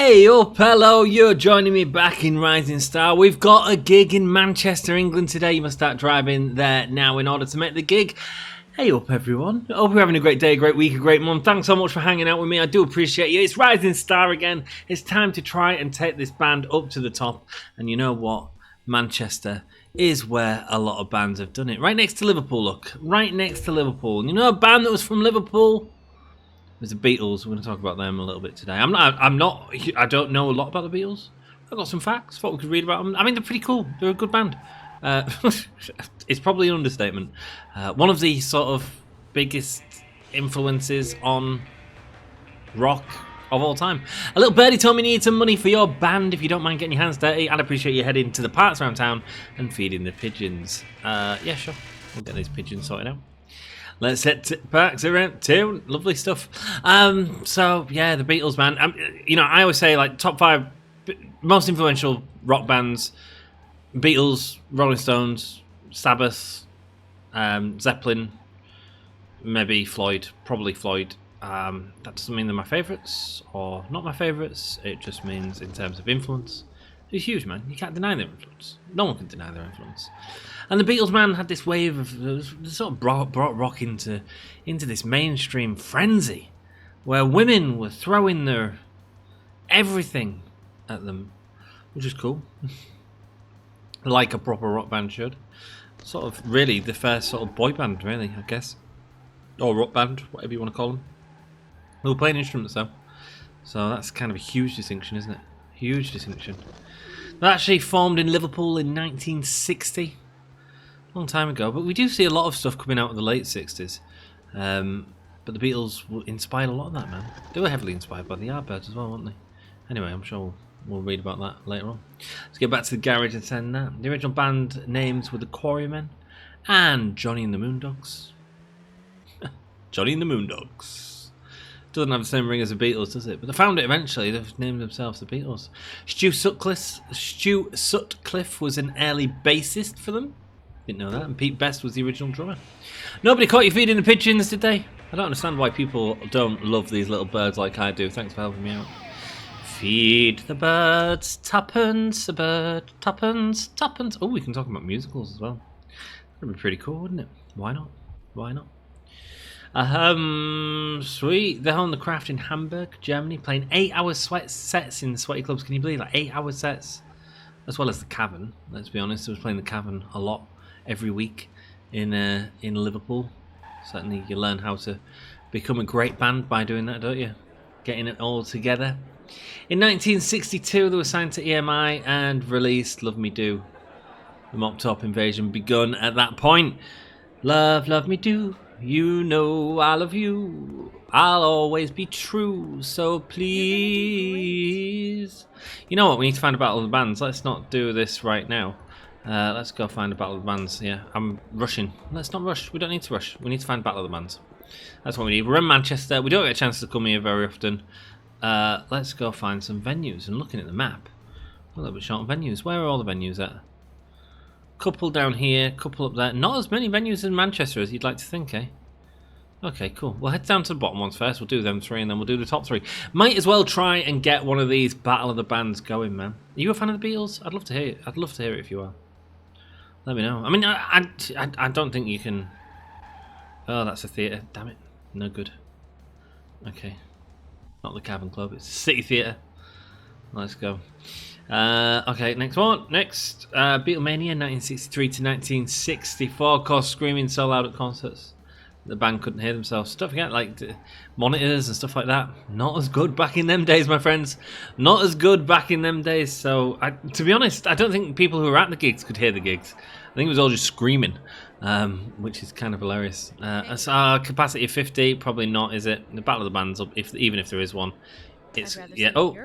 Hey up, hello, you're joining me back in Rising Star. We've got a gig in Manchester, England today. You must start driving there now in order to make the gig. Hey up everyone, hope you're having a great day, a great week, a great month. Thanks so much for hanging out with me, I do appreciate you. It's Rising Star again. It's time to try and take this band up to the top. And you know what? Manchester is where a lot of bands have done it. Right next to Liverpool, look. Right next to Liverpool. And you know a band that was from Liverpool? There's the Beatles. We're going to talk about them a little bit today. I don't know a lot about the Beatles. I've got some facts. Thought we could read about them. I mean, they're pretty cool. They're a good band. It's probably an understatement. One of the sort of biggest influences on rock of all time. A little birdie told me you need some money for your band. If you don't mind getting your hands dirty, I'd appreciate you heading to the parks around town and feeding the pigeons. Yeah, sure. We'll get these pigeons sorted out. Let's head to parks around town. Lovely stuff. So yeah, the Beatles, man. I always say like top 5 most influential rock bands: Beatles, Rolling Stones, Sabbath, Zeppelin, maybe Floyd. Probably Floyd. That doesn't mean they're my favourites or not my favourites. It just means in terms of influence, they're huge, man. You can't deny their influence. No one can deny their influence. And the Beatles, man, had this wave of sort of brought rock into this mainstream frenzy, where women were throwing their everything at them, which is cool, like a proper rock band should. Sort of really the first sort of boy band, really, I guess, or rock band, whatever you want to call them. They were playing instruments though, so that's kind of a huge distinction, isn't it? Huge distinction. They actually formed in Liverpool in 1960. Long time ago, but we do see a lot of stuff coming out of the late 60s. But the Beatles inspired a lot of that, man. They were heavily inspired by the Yardbirds as well, weren't they? Anyway, I'm sure we'll read about that later on. Let's get back to the garage and send that. The original band names were the Quarrymen and Johnny and the Moondogs. Johnny and the Moondogs. Doesn't have the same ring as the Beatles, does it? But they found it eventually. They've named themselves the Beatles. Stu Sutcliffe was an early bassist for them. Didn't know that. And Pete Best was the original drummer. Nobody caught you feeding the pigeons, did they? I don't understand why people don't love these little birds like I do. Thanks for helping me out. Feed the birds, tuppence a bird, tuppence, tuppence. Oh, we can talk about musicals as well. That'd be pretty cool, wouldn't it? Why not? Why not? Sweet. They're on the Craft in Hamburg, Germany, playing 8-hour sets in sweaty clubs. Can you believe that? 8-hour sets. As well as the Cavern. Let's be honest, I was playing the Cavern a lot. Every week in Liverpool. Certainly you learn how to become a great band by doing that, don't you? Getting it all together. In 1962 they were signed to EMI and released Love Me Do. The Mop Top invasion begun at that point. Love, love me do. You know I love you. I'll always be true, so please. You know what, we need to find a battle of the bands. Let's not do this right now. Let's go find a battle of the bands. Yeah, I'm rushing. Let's not rush. We don't need to rush. We need to find a battle of the bands. That's what we need. We're in Manchester. We don't get a chance to come here very often. Let's go find some venues. And looking at the map, a little bit short on venues. Where are all the venues at? Couple down here, couple up there. Not as many venues in Manchester as you'd like to think, eh? Okay, cool. We'll head down to the bottom ones first. We'll do them 3 and then we'll do the top 3. Might as well try and get one of these Battle of the Bands going, man. Are you a fan of the Beatles? I'd love to hear it. I'd love to hear it if you are. Let me know. I mean, I don't think you can... Oh, that's a theatre. Damn it. No good. Okay. Not the Cavern Club. It's City Theatre. Let's go. Okay, next one. Next. Beatlemania, 1963 to 1964. Of course, screaming so loud at concerts. The band couldn't hear themselves. Don't forget, like, monitors and stuff like that. Not as good back in them days, my friends. Not as good back in them days. So, to be honest, I don't think people who were at the gigs could hear the gigs. I think it was all just screaming, which is kind of hilarious. So capacity of 50, probably not, is it? The Battle of the Bands, even if there is one. It's yeah. Oh,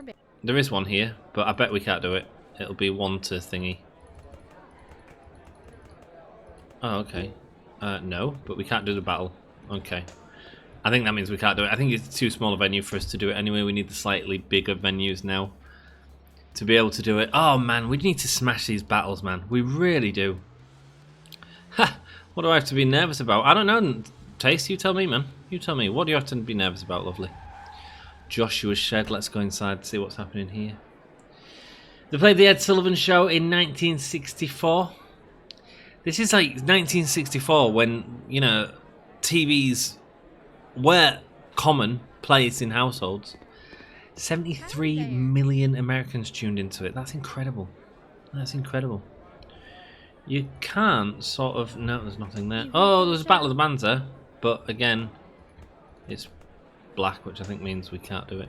there is one here, but I bet we can't do it. It'll be 1 to thingy. Oh, okay. No, but we can't do the battle. Okay. I think that means we can't do it. I think it's too small a venue for us to do it anyway. We need the slightly bigger venues now to be able to do it. Oh, man, we need to smash these battles, man. We really do. Ha! What do I have to be nervous about? I don't know. Taste, you tell me, man. You tell me. What do you have to be nervous about, lovely? Joshua's Shed. Let's go inside and see what's happening here. They played the Ed Sullivan Show in 1964. This is like 1964 when, you know, TVs were common place in households. 73 million Americans tuned into it. That's incredible. That's incredible. You can't sort of... No, there's nothing there. Oh, there's a Battle of the Bands there. But again, it's black, which I think means we can't do it.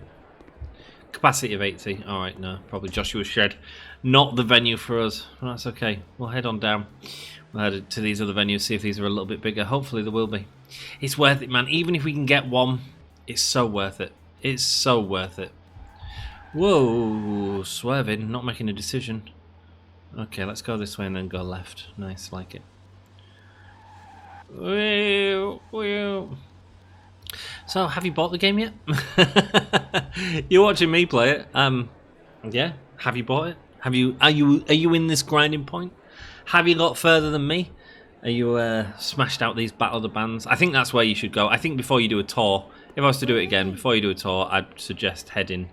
Capacity of 80. Alright, no. Probably Joshua's Shed. Not the venue for us. Well, that's okay. We'll head on down. We'll head to these other venues, see if these are a little bit bigger. Hopefully there will be. It's worth it, man. Even if we can get one, it's so worth it. It's so worth it. Whoa, swerving, not making a decision. Okay, let's go this way and then go left. Nice, like it. So, have you bought the game yet? You're watching me play it. Yeah. Have you bought it? Are you in this grinding point? Have you got further than me? Are you smashed out these Battle of the Bands? I think that's where you should go. I think before you do a tour, if I was to do it again, before you do a tour, I'd suggest heading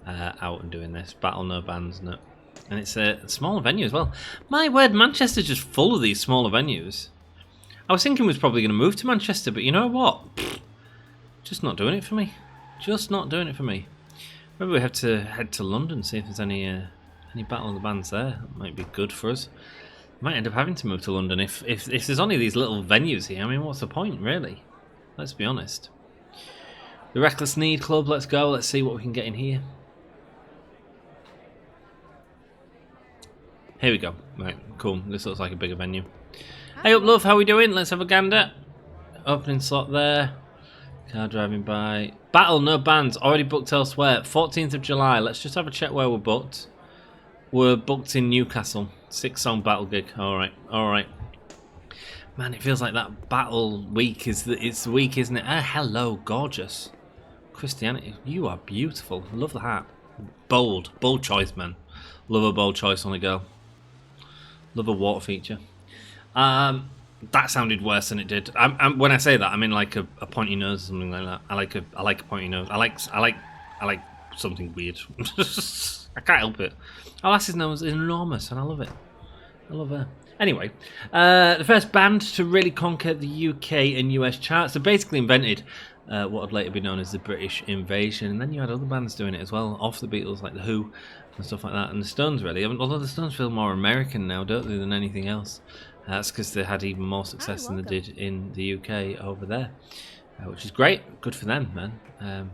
out and doing this. Battle no bands, no. And it's a smaller venue as well. My word, Manchester's just full of these smaller venues. I was thinking we was probably going to move to Manchester, but you know what? Pfft, just not doing it for me. Just not doing it for me. Maybe we have to head to London, see if there's any Battle of the Bands there. That might be good for us. Might end up having to move to London if there's only these little venues here. I mean, what's the point, really? Let's be honest. The Reckless Need Club, let's go. Let's see what we can get in here. Here we go. Right, cool. This looks like a bigger venue. Hey up, love. How we doing? Let's have a gander. Opening slot there. Car driving by. Battle, no bands. Already booked elsewhere. 14th of July. Let's just have a check where we're booked. We're booked in Newcastle. 6-song battle gig. Alright, alright. Man, it feels like that battle week is it's the week, isn't it? Hello, gorgeous. Christianity, you are beautiful. Love the hat. Bold choice, man. Love a bold choice on a girl. Love a water feature. That sounded worse than it did. When I say that, I mean like a pointy nose or something like that. I like a pointy nose. I like something weird. I can't help it. Our lass's nose is enormous, and I love it. I love her. Anyway, the first band to really conquer the UK and US charts. They basically invented what would later be known as the British invasion, and then you had other bands doing it as well, off the Beatles, like the Who and stuff like that, and the Stones really. Although the Stones feel more American now, don't they, than anything else. That's because they had even more success than they did in the UK over there, which is great. Good for them, man.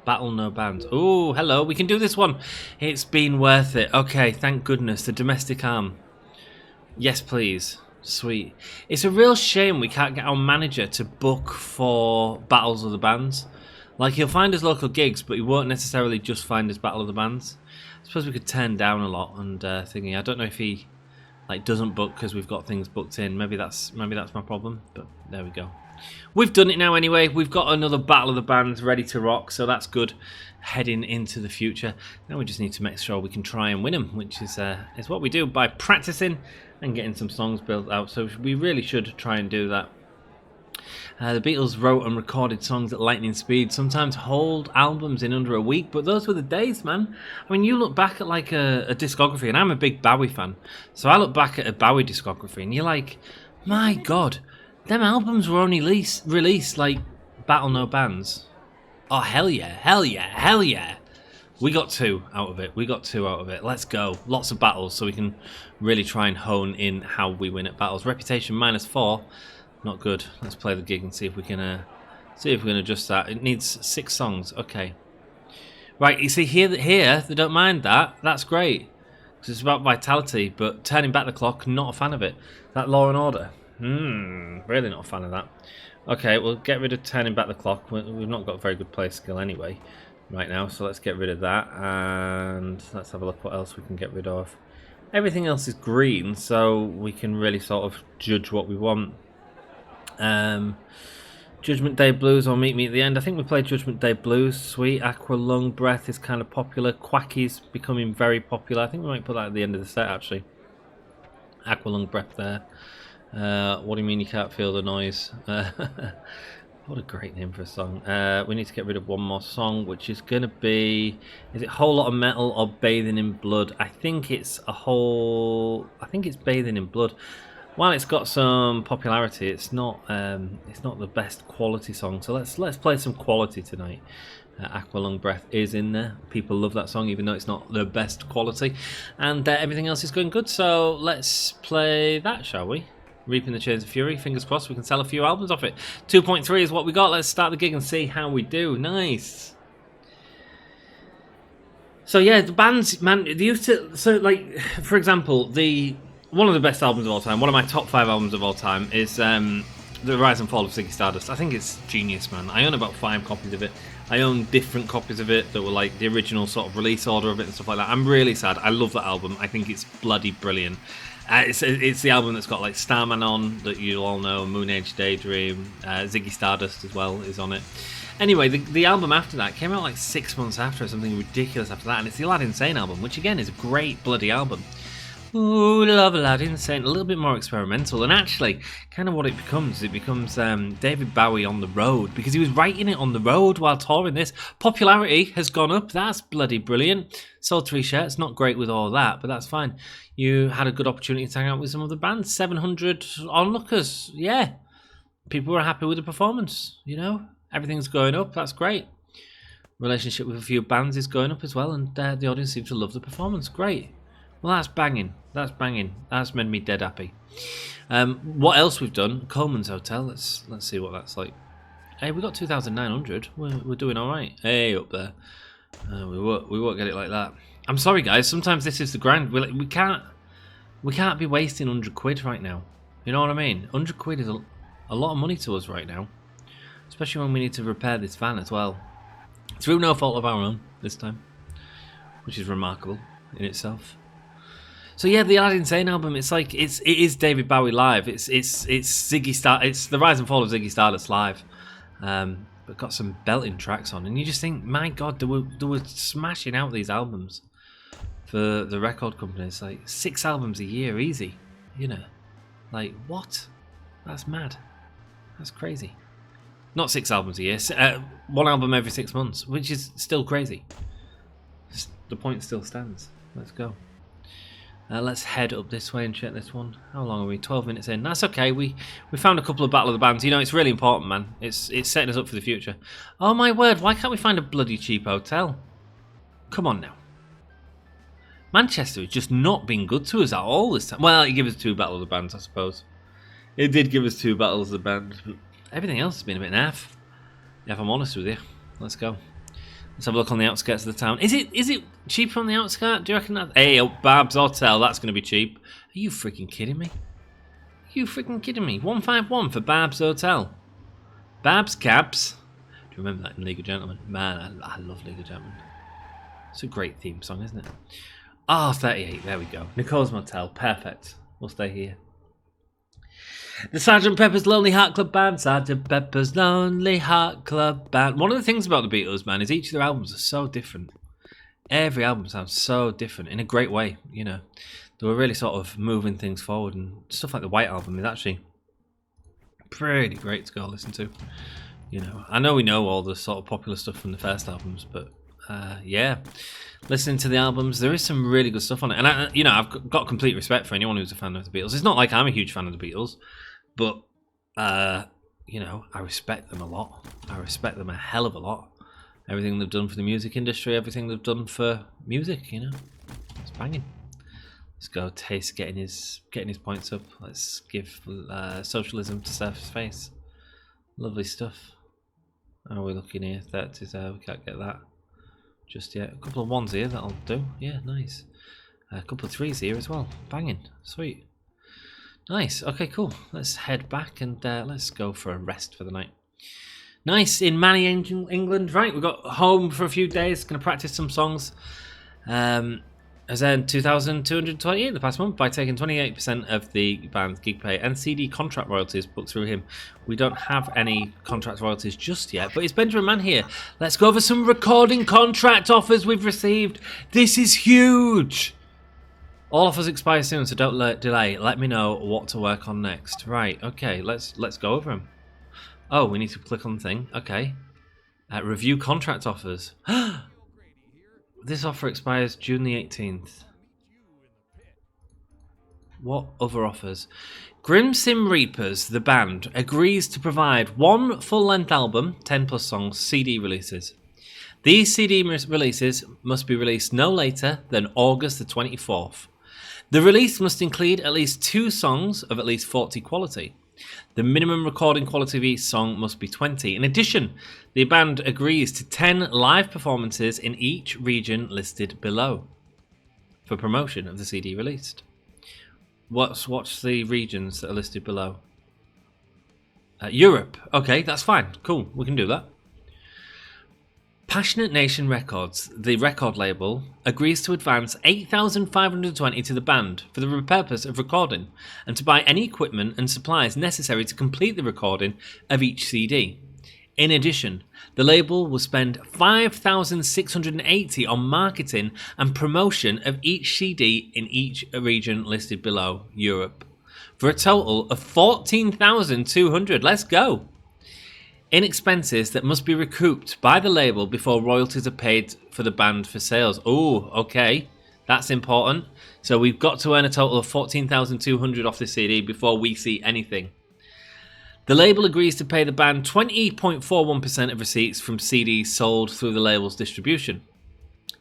Battle no bands. Oh, hello. We can do this one. It's been worth it. Okay, thank goodness. The domestic arm. Yes, please. Sweet. It's a real shame we can't get our manager to book for battles of the bands. Like, he'll find us local gigs, but he won't necessarily just find us battle of the bands. I suppose we could turn down a lot and thingy. I don't know if he doesn't book because we've got things booked in. Maybe that's my problem. But there we go. We've done it now anyway. We've got another Battle of the Bands ready to rock, so that's good heading into the future. Now we just need to make sure we can try and win them, which is what we do by practicing and getting some songs built out. So we really should try and do that. The Beatles wrote and recorded songs at lightning speed, sometimes hold albums in under a week, but those were the days, man. I mean, you look back at like a discography, and I'm a big Bowie fan, so I look back at a Bowie discography and you're like, my God, them albums were only released like Battle No Bands. Oh, hell yeah, hell yeah, hell yeah. We got 2 out of it. Let's go. Lots of battles so we can really try and hone in how we win at battles. Reputation -4. Not good. Let's play the gig and see if we can adjust that. It needs 6 songs. Okay. Right, you see here they don't mind that. That's great. Because it's about vitality, but turning back the clock, not a fan of it. That Law and Order. Really not a fan of that. Okay, we'll get rid of turning back the clock. We've not got very good play skill anyway right now, so let's get rid of that. And let's have a look what else we can get rid of. Everything else is green, so we can really sort of judge what we want. Judgment Day Blues or Meet Me at the End. I think we played Judgment Day Blues. Sweet. Aqua Lung Breath is kind of popular. Quacky's becoming very popular. I think we might put that at the end of the set, actually. Aqua Lung Breath there. What do you mean you can't feel the noise? What a great name for a song. We need to get rid of one more song, which is going to be... Is it Whole Lot of Metal or Bathing in Blood? I think it's Bathing in Blood. While it's got some popularity, it's not the best quality song. So let's play some quality tonight. Aqua Lung Breath is in there. People love that song, even though it's not the best quality. And everything else is going good. So let's play that, shall we? Reaping the Chains of Fury. Fingers crossed we can sell a few albums off it. 2.3 is what we got. Let's start the gig and see how we do. Nice. So yeah, the bands, man, they used to... So like, for example, one of the best albums of all time, one of my top 5 albums of all time is The Rise and Fall of Ziggy Stardust. I think it's genius, man. I own about 5 copies of it. I own different copies of it that were like the original sort of release order of it and stuff like that. I'm really sad. I love that album. I think it's bloody brilliant. It's the album that's got like Starman on, that you all know, Moon Age Daydream, Ziggy Stardust as well is on it. Anyway, the album after that came out like 6 months after, or something ridiculous after that, and it's the Aladdin Sane album, which again is a great bloody album. Ooh, love Aladdin Sane, a little bit more experimental, and actually, kind of what it becomes David Bowie on the road, because he was writing it on the road while touring this. Popularity has gone up, that's bloody brilliant. Sold 3 shirts, not great with all that, but that's fine. You had a good opportunity to hang out with some of the bands, 700 onlookers, yeah. People were happy with the performance, you know, everything's going up, that's great. Relationship with a few bands is going up as well, and the audience seems to love the performance, great. Well, that's banging. That's banging. That's made me dead happy. What else we've done? Coleman's Hotel. Let's see what that's like. Hey, we got 2,900. We're doing all right. Hey, up there. We won't get it like that. I'm sorry, guys. Sometimes this is the grind. We can't be wasting 100 quid right now. You know what I mean? 100 quid is a lot of money to us right now, especially when we need to repair this van as well, through no fault of our own this time, which is remarkable in itself. So yeah, the Aladdin Sane album, it is David Bowie live. It's the Rise and Fall of Ziggy Stardust live, but got some belting tracks on, and you just think, my God, they were smashing out these albums for the record companies, like 6 albums a year, easy, you know, like what? That's mad. That's crazy. Not 6 albums a year, 1 album every 6 months, which is still crazy. The point still stands. Let's go. Let's head up this way and check this one. How long are we? 12 minutes in. That's okay. We found a couple of Battle of the Bands. You know, it's really important, man. It's setting us up for the future. Oh, my word. Why can't we find a bloody cheap hotel? Come on now. Manchester has just not been good to us at all this time. Well, it gave us 2 Battle of the Bands, I suppose. It did give us 2 Battles of the Bands. But everything else has been a bit naff, if I'm honest with you. Let's go. Let's have a look on the outskirts of the town. Is it cheaper on the outskirts? Do you reckon that? Hey, Bab's Hotel, that's going to be cheap. Are you freaking kidding me? Are you freaking kidding me? 151 for Bab's Hotel. Bab's Cabs. Do you remember that in League of Gentlemen? Man, I love League of Gentlemen. It's a great theme song, isn't it? Ah, 38, there we go. Nicole's Motel, perfect. We'll stay here. The Sgt. Pepper's Lonely Heart Club Band. Sgt. Pepper's Lonely Heart Club Band. One of the things about the Beatles, man, is each of their albums are so different. Every album sounds so different in a great way, you know. They were really sort of moving things forward, and stuff like the White Album is actually pretty great to go listen to. You know, I know we know all the sort of popular stuff from the first albums, but yeah, listening to the albums, there is some really good stuff on it. And I've got complete respect for anyone who's a fan of the Beatles. It's not like I'm a huge fan of the Beatles, but you know, I respect them a lot. I respect them a hell of a lot. Everything they've done for the music industry, everything they've done for music, you know, it's banging. Let's go. Taste getting his points up. Let's give socialism to surface face. Lovely stuff. How are we looking here? 30s, we can't get that just yet. A couple of 1s here, that'll do. Yeah, nice. A couple of 3s here as well. Banging. Sweet. Nice. Okay, cool. Let's head back and let's go for a rest for the night. Nice. In Manny, England. Right, we got home for a few days. Going to practice some songs. Has earned $2,228 the past month by taking 28% of the band's gig pay and CD contract royalties booked through him. We don't have any contract royalties just yet, but it's Benjamin Mann here. Let's go over some recording contract offers we've received. This is huge. All offers expire soon, so don't delay. Let me know what to work on next. Right, okay, let's go over them. Oh, we need to click on the thing. Okay. Review contract offers. This offer expires June the 18th. What other offers? Grimsim Reapers, the band, agrees to provide one full-length album, 10 plus songs, CD releases. These CD releases must be released no later than August the 24th. The release must include at least 2 songs of at least 40 quality. The minimum recording quality of each song must be 20. In addition, the band agrees to 10 live performances in each region listed below for promotion of the CD released. What's the regions that are listed below? Europe. Okay, that's fine. Cool, we can do that. Passionate Nation Records, the record label, agrees to advance $8,520 to the band for the purpose of recording and to buy any equipment and supplies necessary to complete the recording of each CD. In addition, the label will spend $5,680 on marketing and promotion of each CD in each region listed below, Europe, for a total of $14,200. Let's go! In expenses that must be recouped by the label before royalties are paid for the band for sales. Oh, okay. That's important. So we've got to earn a total of $14,200 off this CD before we see anything. The label agrees to pay the band 20.41% of receipts from CDs sold through the label's distribution.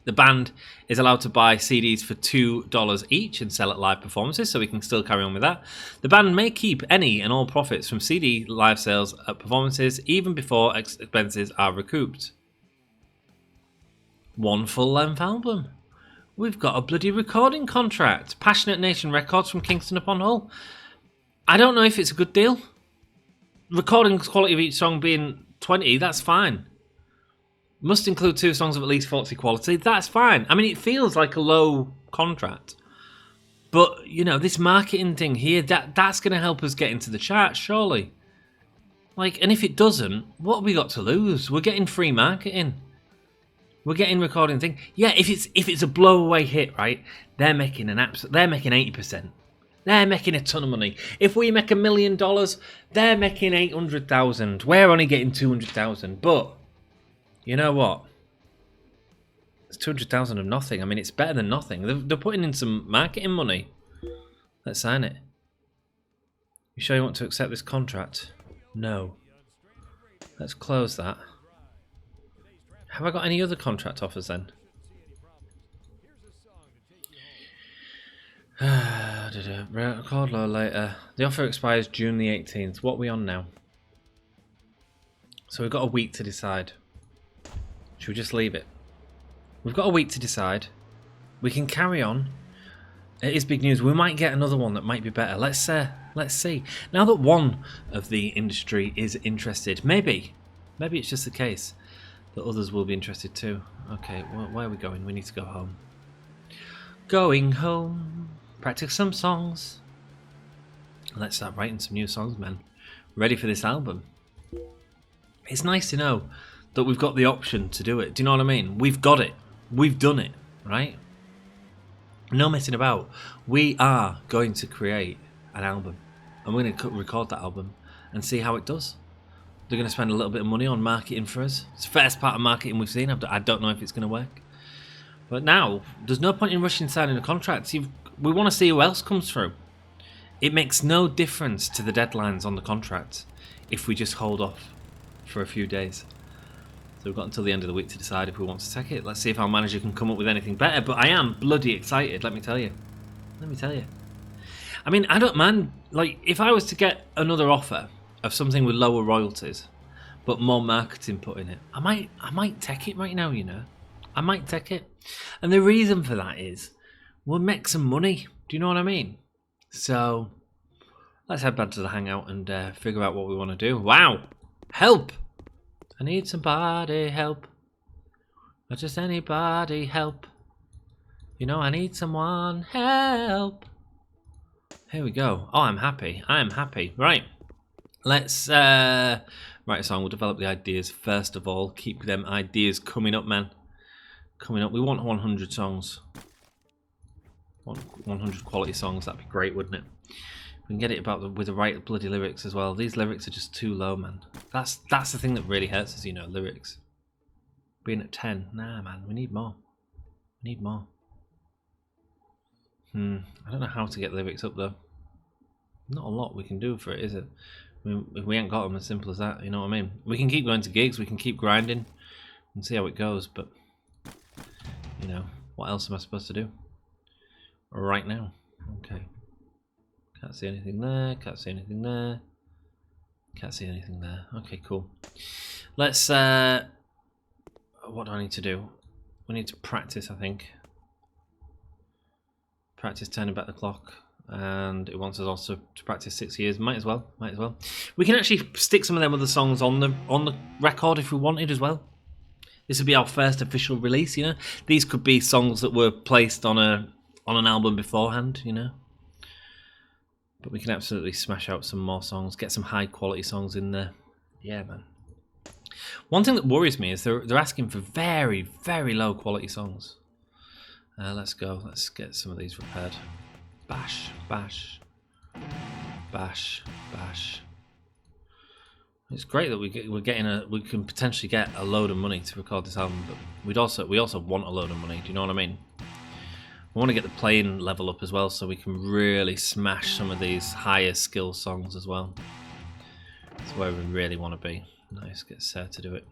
The band is allowed to buy CDs for $2 each and sell at live performances, so we can still carry on with that. The band may keep any and all profits from CD live sales at performances even before expenses are recouped. One full-length album. We've got a bloody recording contract. Passionate Nation Records from Kingston upon Hull. I don't know if it's a good deal. Recording quality of each song being 20, that's fine. Must include 2 songs of at least 40 quality. That's fine. I mean, it feels like a low contract. But, you know, this marketing thing here, that's going to help us get into the charts, surely. Like, and if it doesn't, what have we got to lose? We're getting free marketing. We're getting recording thing. Yeah, if it's a blowaway hit, right? They're making they're making 80%. They're making a ton of money. If we make $1 million, they're making 800,000. We're only getting 200,000. But you know what? It's 200,000 of nothing. I mean, it's better than nothing. They're putting in some marketing money. Let's sign it. You sure you want to accept this contract? No. Let's close that. Have I got any other contract offers then? Record low later. The offer expires June the 18th. What are we on now? So we've got a week to decide. Should we just leave it? We've got a week to decide. We can carry on. It is big news. We might get another one that might be better. Let's see. Now that one of the industry is interested, maybe it's just the case that others will be interested too. Okay, where are we going? We need to go home. Going home. Practice some songs. Let's start writing some new songs, man. Ready for this album. It's nice to know that we've got the option to do it. Do you know what I mean? We've got it. We've done it, right? No messing about. We are going to create an album. And we're going to record that album and see how it does. They're going to spend a little bit of money on marketing for us. It's the first part of marketing we've seen. I don't know if it's going to work. But now, there's no point in rushing signing a contract. We want to see who else comes through. It makes no difference to the deadlines on the contract if we just hold off for a few days. So we've got until the end of the week to decide if we want to take it. Let's see if our manager can come up with anything better. But I am bloody excited, let me tell you. I mean, I don't mind. Like, if I was to get another offer of something with lower royalties, but more marketing put in it, I might take it right now, you know. I might take it. And the reason for that is we'll make some money. Do you know what I mean? So let's head back to the hangout and figure out what we want to do. Wow. Help. I need somebody help. Not just anybody help. You know, I need someone help. Here we go. Oh, I'm happy. I am happy. Right. Let's write a song. We'll develop the ideas first of all. Keep them ideas coming up, man. Coming up. We want 100 songs. 100 quality songs. That'd be great, wouldn't it? We can get it about with the right bloody lyrics as well. These lyrics are just too low, man. That's the thing that really hurts us, you know, lyrics. Being at 10. Nah, man, we need more. We need more. I don't know how to get lyrics up, though. Not a lot we can do for it, is it? I mean, if we ain't got them, as simple as that, you know what I mean? We can keep going to gigs, we can keep grinding and see how it goes, but, you know, what else am I supposed to do right now? Okay. Can't see anything there, can't see anything there. Can't see anything there. Okay, cool. Let's, what do I need to do? We need to practice, I think. Practice turning back the clock. And it wants us also to practice 6 years. Might as well. We can actually stick some of them other songs on the record if we wanted as well. This would be our first official release, you know. These could be songs that were placed on an album beforehand, you know. But we can absolutely smash out some more songs, get some high quality songs in there. Yeah, man. One thing that worries me is they're asking for very, very low quality songs. Let's go. Let's get some of these repaired. Bash, bash, bash, bash. It's great that we can potentially get a load of money to record this album, but we also want a load of money. Do you know what I mean? We want to get the playing level up as well, so we can really smash some of these higher skill songs as well. That's where we really want to be. Nice, get Sarah to do it.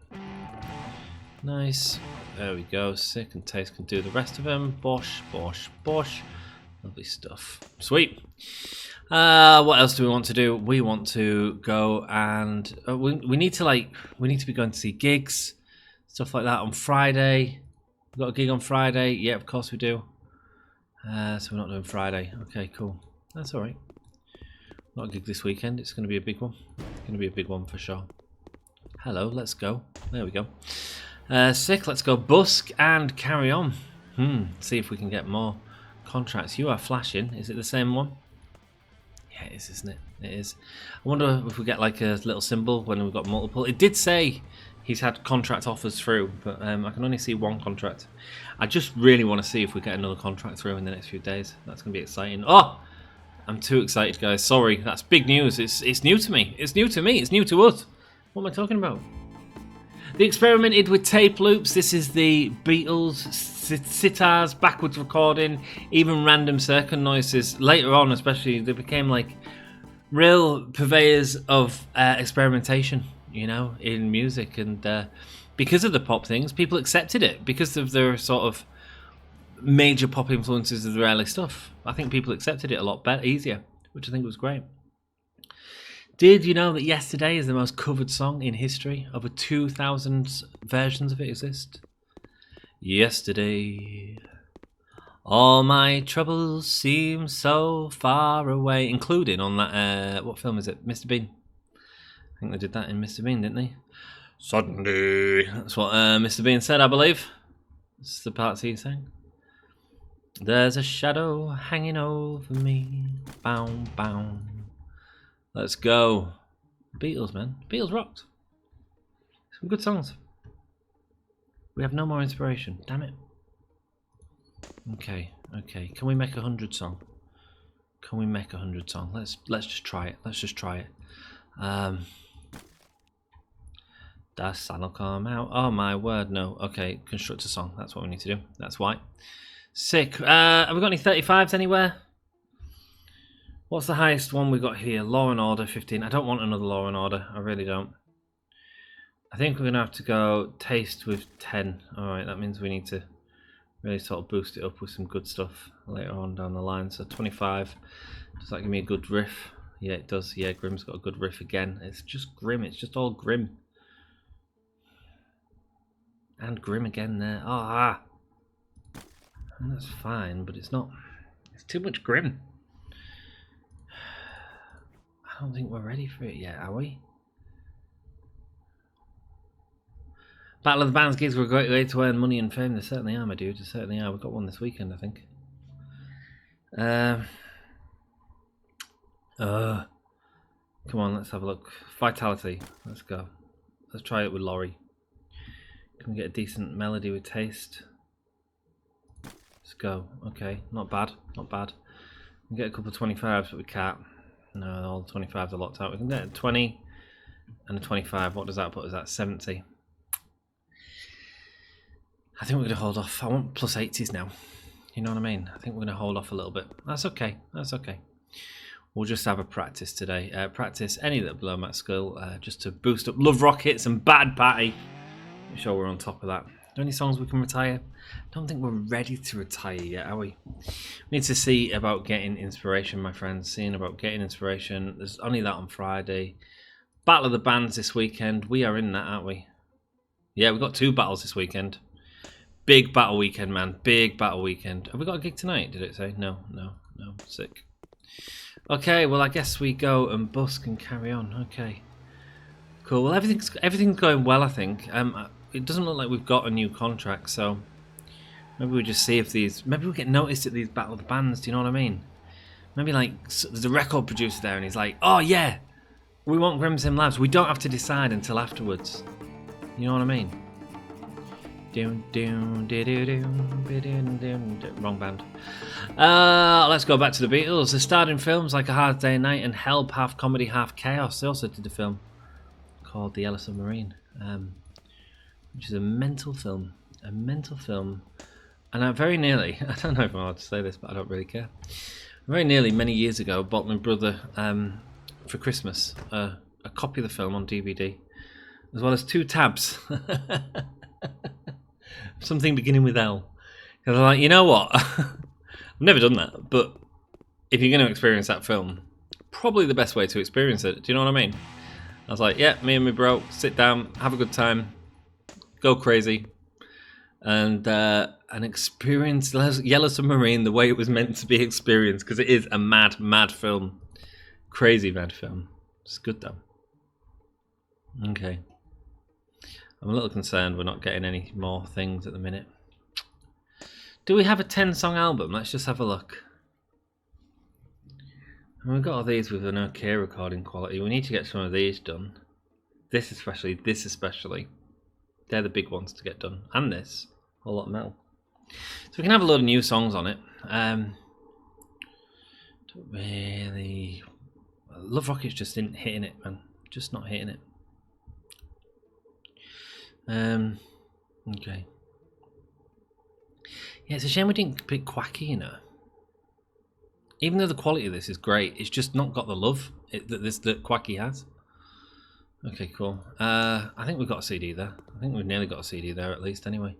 Nice. There we go. Sick and Taste can do the rest of them. Bosh, bosh, bosh. Lovely stuff. Sweet. What else do we want to do? We want to go and we need to be going to see gigs, stuff like that on Friday. We've got a gig on Friday. Yeah, of course we do. So we're not doing Friday. Okay, cool. That's all right. Not a gig this weekend. It's going to be a big one. It's going to be a big one for sure. Hello, let's go. There we go. Sick. Let's go busk and carry on. See if we can get more contracts. You are flashing. Is it the same one? Yeah, it is, isn't it? It is. I wonder if we get like a little symbol when we've got multiple. It did say he's had contract offers through, but I can only see one contract. I just really want to see if we get another contract through in the next few days. That's going to be exciting. Oh, I'm too excited, guys. Sorry, that's big news. It's new to me. It's new to me. It's new to us. What am I talking about? They experimented with tape loops. This is the Beatles, sitars, backwards recording, even random second noises. Later on, especially, they became like real purveyors of experimentation, you know, in music. And because of the pop things, people accepted it. Because of their sort of major pop influences of the early stuff, I think people accepted it a lot better, easier, which I think was great. Did you know that Yesterday is the most covered song in history? Over 2,000 versions of it exist. Yesterday, all my troubles seem so far away, including on that, what film is it? Mr. Bean. I think they did that in Mr. Bean, didn't they? Suddenly. That's what Mr. Bean said, I believe. That's the parts he sang. There's a shadow hanging over me. Bow, bow. Let's go. Beatles, man. Beatles rocked. Some good songs. We have no more inspiration. Damn it. Okay. Can we make 100 song? Can we make 100 song? Let's just try it. The sun'll come out. Oh my word, no. Okay, construct a song. That's what we need to do. That's why. Sick. Have we got any 35s anywhere? What's the highest one we got here? Law and Order 15. I don't want another Law and Order. I really don't. I think we're going to have to go Taste with 10. Alright, that means we need to really sort of boost it up with some good stuff later on down the line. So 25. Does that give me a good riff? Yeah, it does. Yeah, Grimm's got a good riff again. It's just Grimm. It's just all Grimm. And Grimm again there. Ah! And that's fine, but it's not... It's too much Grimm. I don't think we're ready for it yet, are we? Battle of the Bands gigs were a great way to earn money and fame. They certainly are, my dude. They certainly are. We've got one this weekend, I think. Come on, let's have a look. Vitality. Let's go. Let's try it with Laurie. Can we get a decent melody with Taste? Let's go. Okay, not bad. Not bad. We can get a couple of 25s, but we can't. No, all 25s are locked out. We can get a 20 and a 25. What does that put us at? 70. I think we're going to hold off. I want plus 80s now. You know what I mean? I think we're going to hold off a little bit. That's okay. That's okay. We'll just have a practice today. Practice any little below max skill just to boost up Love Rockets and Bad Patty. Make sure we're on top of that. Are there any songs we can retire? I don't think we're ready to retire yet, are we? We need to see about getting inspiration, my friends. Seeing about getting inspiration. There's only that on Friday. Battle of the Bands this weekend. We are in that, aren't we? Yeah, we've got 2 battles this weekend. Big battle weekend, man. Big battle weekend. Have we got a gig tonight, did it say? No. Sick. Okay, well, I guess we go and busk and carry on. Okay. Cool. Well, everything's going well, I think. It doesn't look like we've got a new contract, so maybe we just see if these... Maybe we get noticed at these Battle of the Bands, do you know what I mean? Maybe, like, there's a record producer there and he's like, oh, yeah, we want Grimsim Labs. We don't have to decide until afterwards. You know what I mean? Wrong band. Let's go back to the Beatles. They starred in films like A Hard Day and Night and Help, half comedy, half chaos. They also did a film called The Yellow Submarine, which is a mental film. And I very nearly, I don't know if I'm allowed to say this, but I don't really care. Very nearly, many years ago, bought my brother for Christmas a copy of the film on DVD, as well as 2 tabs. Something beginning with L. Because I'm like, you know what? I've never done that, but if you're going to experience that film, probably the best way to experience it. Do you know what I mean? I was like, yeah, me and my bro, sit down, have a good time, go crazy, and experience Yellow Submarine the way it was meant to be experienced, because it is a mad, mad film. Crazy mad film. It's good though. Okay. I'm a little concerned we're not getting any more things at the minute. Do we have a 10-song album? Let's just have a look. And we've got all these with an okay recording quality. We need to get some of these done. This especially. They're the big ones to get done. And this. A whole lot of metal. So we can have a load of new songs on it. Don't really... Love Rockets just isn't hitting it, man. Just not hitting it. Okay. Yeah, it's a shame we didn't pick Quacky, you know. Even though the quality of this is great, it's just not got the love that Quacky has. Okay, cool. I think we've got a CD there. I think we've nearly got a CD there at least anyway.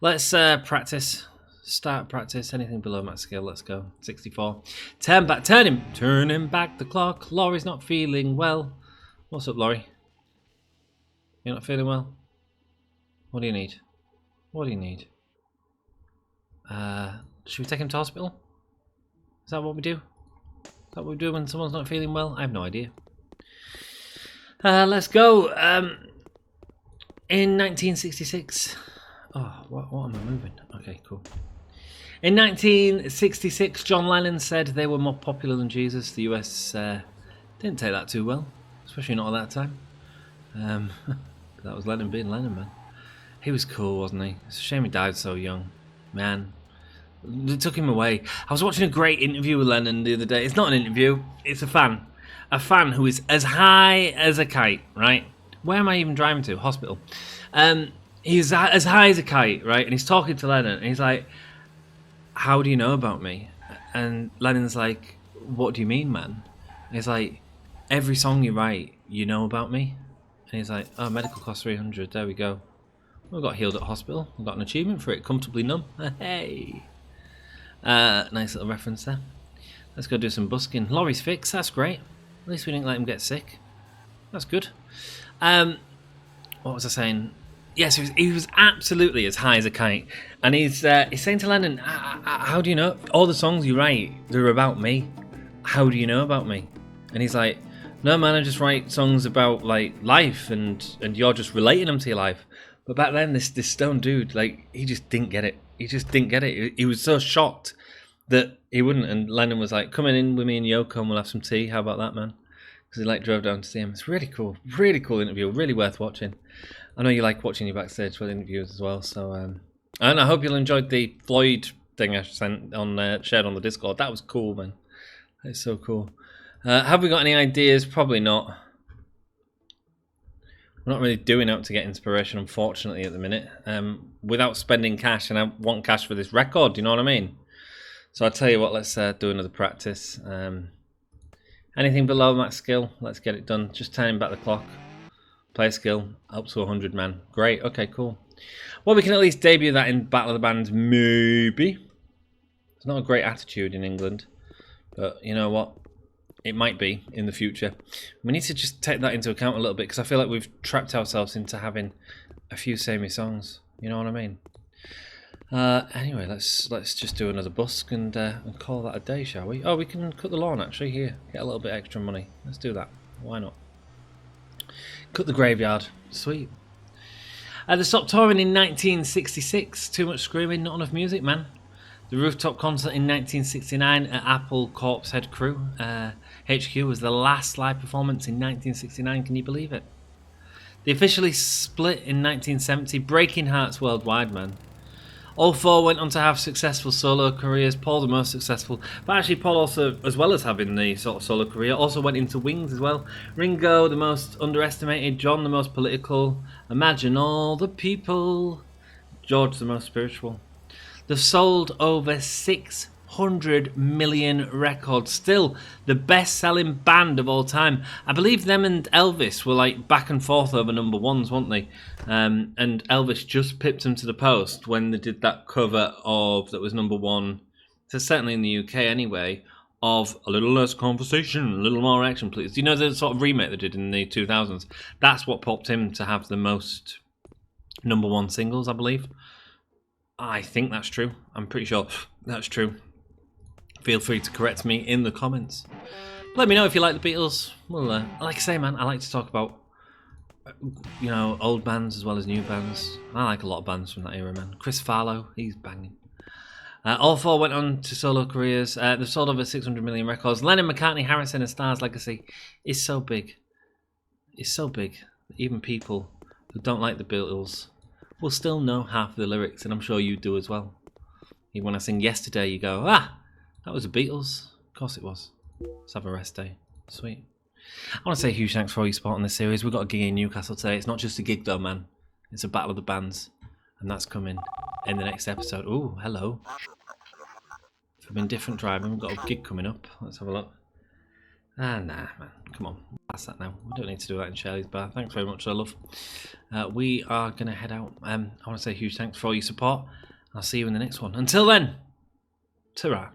Let's practice. Start practice. Anything below max scale, let's go. 64. Turning back the clock. Laurie's not feeling well. What's up, Laurie? You're not feeling well? What do you need? Should we take him to hospital? Is that what we do? Is that what we do when someone's not feeling well? I have no idea. Let's go. In 1966... Oh, what am I moving? Okay, cool. In 1966, John Lennon said they were more popular than Jesus. The US didn't take that too well, especially not at that time. That was Lennon being Lennon, man. He was cool, wasn't he? It's a shame he died so young. Man, they took him away. I was watching a great interview with Lennon the other day. It's not an interview, it's a fan. A fan who is as high as a kite, right? Where am I even driving to? Hospital. He's as high as a kite, right? And he's talking to Lennon, and he's like, how do you know about me? And Lennon's like, what do you mean, man? And he's like, every song you write, you know about me? And he's like, oh, medical cost 300, there we go. We got healed at hospital. We got an achievement for it. Comfortably numb. Hey. Nice little reference there. Let's go do some busking. Laurie's fixed. That's great. At least we didn't let him get sick. That's good. What was I saying? Yes, he was absolutely as high as a kite. And he's saying to Lennon, how do you know? All the songs you write, they're about me. How do you know about me? And he's like, no, man, I just write songs about like life, and you're just relating them to your life. But back then, this stone dude, like, he just didn't get it. He was so shocked that he wouldn't. And Lennon was like, come in with me and Yoko and we'll have some tea. How about that, man? Because he like drove down to see him. It's really cool interview. Really worth watching. I know you like watching your backstage with interviews as well. So, and I hope you'll enjoy the Floyd thing I sent on shared on the Discord. That was cool, man. It's so cool. Have we got any ideas? Probably not. We're not really doing out to get inspiration, unfortunately, at the minute. Without spending cash, and I want cash for this record. Do you know what I mean? So I'll tell you what. Let's do another practice. Anything below max skill, let's get it done. Just turning back the clock. Play skill up to 100 man. Great. Okay, cool. Well, we can at least debut that in Battle of the Bands, maybe. It's not a great attitude in England, but you know what? It might be in the future. We need to just take that into account a little bit, because I feel like we've trapped ourselves into having a few samey songs. You know what I mean? Anyway, let's just do another busk and call that a day, shall we? Oh, we can cut the lawn actually here. Get a little bit extra money. Let's do that. Why not? Cut the graveyard. Sweet. They stopped touring in 1966. Too much screaming, not enough music, man. The rooftop concert in 1969 at Apple Corpse Head Crew HQ was the last live performance in 1969. Can you believe it? They officially split in 1970, breaking hearts worldwide, man. All four went on to have successful solo careers. Paul the most successful, but actually Paul also, as well as having the sort of solo career, also went into Wings as well. Ringo the most underestimated, John the most political, Imagine all the people, George the most spiritual. They've sold over 600 million records. Still the best-selling band of all time. I believe them and Elvis were like back and forth over number ones, weren't they? And Elvis just pipped them to the post when they did that cover of that was number one. So certainly in the UK anyway. Of A Little Less Conversation, A Little More Action, Please. You know the sort of remake they did in the 2000s? That's what popped him to have the most number one singles, I believe. I think that's true. I'm pretty sure that's true. Feel free to correct me in the comments. Let me know if you like the Beatles. Well, like I say, man, I like to talk about, you know, old bands as well as new bands. I like a lot of bands from that era, man. Chris Farlow, he's banging. All four went on to solo careers. They've sold over 600 million records. Lennon, McCartney, Harrison, and Starr's legacy is so big. It's so big that even people who don't like the Beatles will still know half of the lyrics, and I'm sure you do as well. Even when I sing Yesterday, you go, ah, that was the Beatles. Of course it was. Let's have a rest day. Sweet. I want to say huge thanks for all your support on this series. We've got a gig in Newcastle today. It's not just a gig though, man. It's a battle of the bands, and that's coming in the next episode. Ooh, hello. If I've been different driving, we've got a gig coming up. Let's have a look. Nah, man. Come on. Pass that now. We don't need to do that in Shirley's bar. Thanks very much, love. We are going to head out. I want to say huge thanks for all your support. I'll see you in the next one. Until then, ta-ra.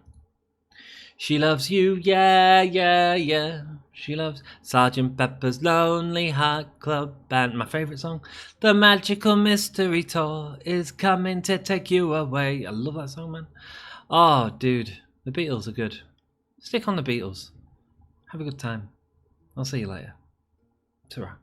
She loves you, yeah, yeah, yeah. She loves Sgt. Pepper's Lonely Heart Club Band. My favourite song. The Magical Mystery Tour is coming to take you away. I love that song, man. Oh, dude. The Beatles are good. Stick on the Beatles. Have a good time. I'll see you later. Ta-ra.